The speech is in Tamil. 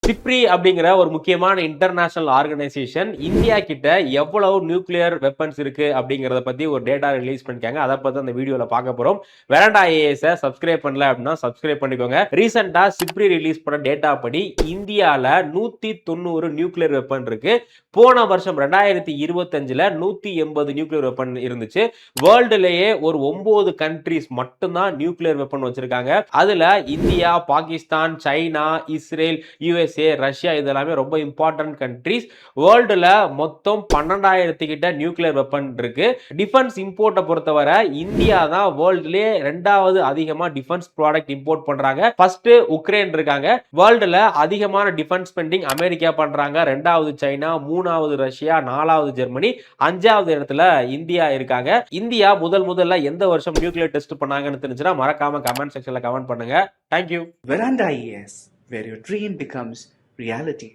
சிப்ரி அப்படிங்கிற ஒரு முக்கியமான இன்டர்நேஷனல் ஆர்கனைசேஷன் இந்தியா கிட்ட எவ்வளவு நியூக்ளியர் வெப்பன்ஸ் இருக்கு அப்படிங்கறத பத்தி ஒரு டேட்டா ரிலீஸ் பண்ணிருக்காங்க. அதை பத்தி அந்த வீடியோல பார்க்க போறோம். வெராண்டா ஐஏஎஸ் சப்ஸ்கிரைப் பண்ணல அப்படின்னா சப்ஸ்கிரைப் பண்ணிக்கோங்க. ரீசெண்டா சிப்ரி ரிலீஸ் பண்ண டேட்டா படி இந்தியால 190 நியூக்ளியர் வெப்பன் இருக்கு. போன வருஷம் 2025ல 180 நியூக்ளியர் வெப்பன் இருந்துச்சு. வேர்ல்டுலயே ஒரு 9 கண்ட்ரீஸ் மட்டும்தான் நியூக்ளியர் வெப்பன் வச்சிருக்காங்க. அதுல India, Pakistan, China, Israel, USA, Russia இதெல்லாமே ரொம்ப இம்பார்ட்டன்ட் கண்ட்ரீஸ். வேர்ல்டுல மொத்தம் 12,000 கிட்ட நியூக்ளியர் வெப்பன் இருக்கு. டிஃபென்ஸ் இம்போர்ட்டை பொறுத்தவரை இந்தியா தான் வேர்ல்டுலயே 2வது அதிகமா டிஃபென்ஸ் ப்ராடக்ட் இம்போர்ட் பண்றாங்க. ஃபர்ஸ்ட் உக்ரைன் இருக்காங்க. வேர்ல்டுல அதிகமான டிஃபென்ஸ் ஸ்பெண்டிங் அமெரிக்கா பண்றாங்க. 2வது சைனா, 3வது ரஷ்யா, 4வது ஜெர்மனி, 5வது இடத்துல இந்தியா இருக்காங்க. இந்தியா முதல்ல எந்த வருஷம் நியூக்ளியர் டெஸ்ட் பண்ணாங்கன்னு தெரிஞ்சுனா மறக்காம கமெண்ட் செக்ஷன்ல கமெண்ட் பண்ணுங்க. Thank you. Veranda IAS, where your dream becomes reality.